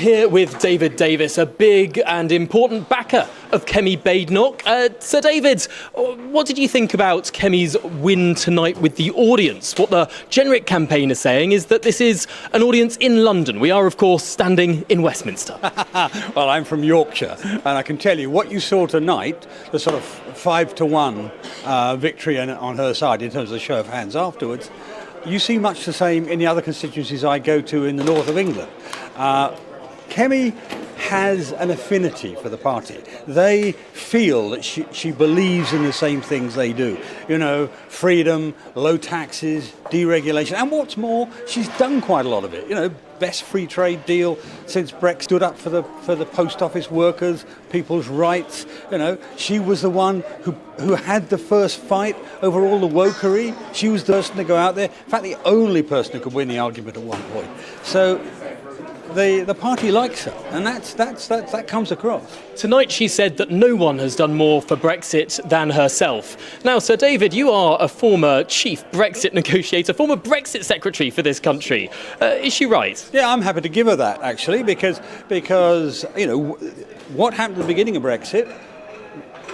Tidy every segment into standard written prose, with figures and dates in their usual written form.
Here with David Davis, a big and important backer of Kemi Badenoch. Sir David, what did you think about Kemi's win tonight with the audience? What the generic campaign is saying is that this is an audience in London. We are, of course, standing in Westminster. Well, I'm from Yorkshire, and I can tell you what you saw tonight, the sort of 5-1 victory on her side in terms of the show of hands afterwards, you see much the same in the other constituencies I go to in the north of England. Kemi has an affinity for the party. They feel that she believes in the same things they do. You know, freedom, low taxes, deregulation, and what's more, she's done quite a lot of it. You know, best free trade deal since Brexit, stood up for the post office workers, people's rights. You know, she was the one who had the first fight over all the wokery. She was the person to go out there. In fact, the only person who could win the argument at one point. So the party likes her, and that comes across. Tonight she said that no one has done more for Brexit than herself. Now, Sir David, you are a former chief Brexit negotiator, former Brexit secretary for this country. Is she right? Yeah, I'm happy to give her that, actually, because you know, what happened at the beginning of Brexit,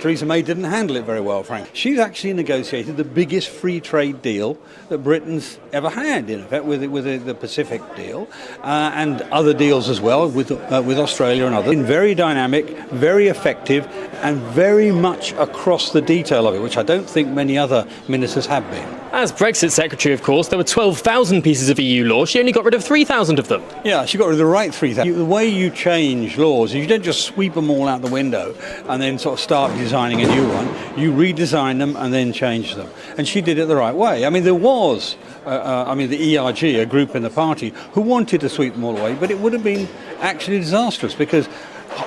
Theresa May didn't handle it very well, frankly. She's actually negotiated the biggest free trade deal that Britain's ever had, in effect, with the Pacific deal, and other deals as well with Australia and others. Been very dynamic, very effective, and very much across the detail of it, which I don't think many other ministers have been. As Brexit secretary, of course, there were 12,000 pieces of EU law. She only got rid of 3,000 of them. Yeah, she got rid of the right 3,000. The way you change laws is you don't just sweep them all out the window and then sort of start designing a new one. You redesign them and then change them. And she did it the right way. I mean, there was, the ERG, a group in the party, who wanted to sweep them all away, but it would have been actually disastrous because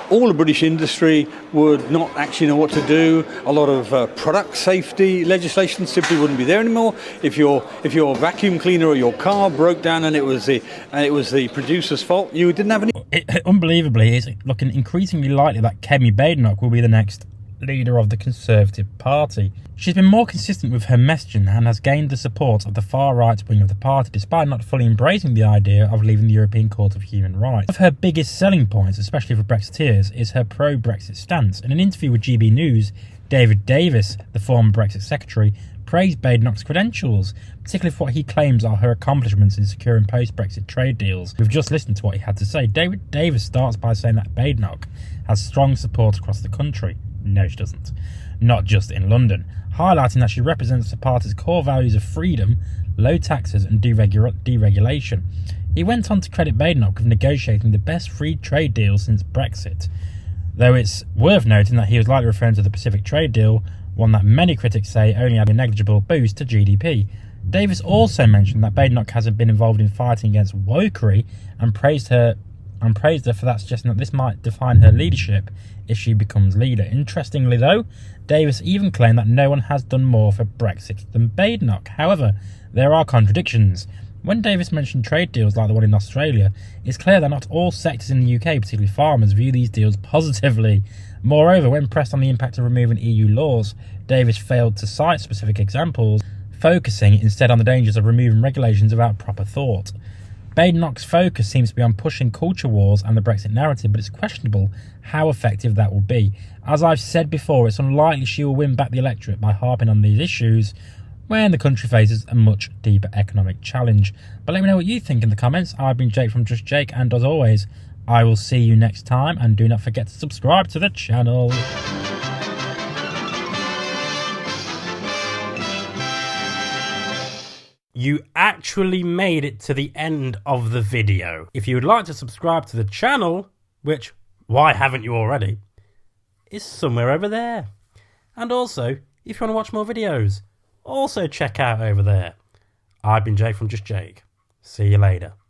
all the British industry would not actually know what to do. A lot of product safety legislation simply wouldn't be there anymore. If your vacuum cleaner or your car broke down and it was the producer's fault, you didn't have any. Unbelievably, it's looking increasingly likely that Kemi Badenoch will be the next leader of the Conservative Party. She's been more consistent with her messaging and has gained the support of the far-right wing of the party, despite not fully embracing the idea of leaving the European Court of Human Rights. One of her biggest selling points, especially for Brexiteers, is her pro-Brexit stance. In an interview with GB News, David Davis, the former Brexit secretary, praised Badenoch's credentials, particularly for what he claims are her accomplishments in securing post-Brexit trade deals. We've just listened to what he had to say. David Davis starts by saying that Badenoch has strong support across the country. No, she doesn't. Not just in London. Highlighting that she represents the party's core values of freedom, low taxes and deregulation. He went on to credit Badenoch with negotiating the best free trade deal since Brexit. Though it's worth noting that he was likely referring to the Pacific trade deal, one that many critics say only had a negligible boost to GDP. Davis also mentioned that Badenoch hasn't been involved in fighting against wokery and praised her for that, suggesting that this might define her leadership if she becomes leader. Interestingly though, Davis even claimed that no one has done more for Brexit than Badenoch. However, there are contradictions. When Davis mentioned trade deals like the one in Australia, it's clear that not all sectors in the UK, particularly farmers, view these deals positively. Moreover, when pressed on the impact of removing EU laws, Davis failed to cite specific examples, focusing instead on the dangers of removing regulations without proper thought. Badenoch's focus seems to be on pushing culture wars and the Brexit narrative, but it's questionable how effective that will be. As I've said before, it's unlikely she will win back the electorate by harping on these issues when the country faces a much deeper economic challenge. But let me know what you think in the comments. I've been Jake from Just Jake, and as always, I will see you next time, and do not forget to subscribe to the channel. You actually made it to the end of the video. If you would like to subscribe to the channel, which, why haven't you already, is somewhere over there. And also, if you want to watch more videos, also check out over there. I've been Jake from Just Jake. See you later.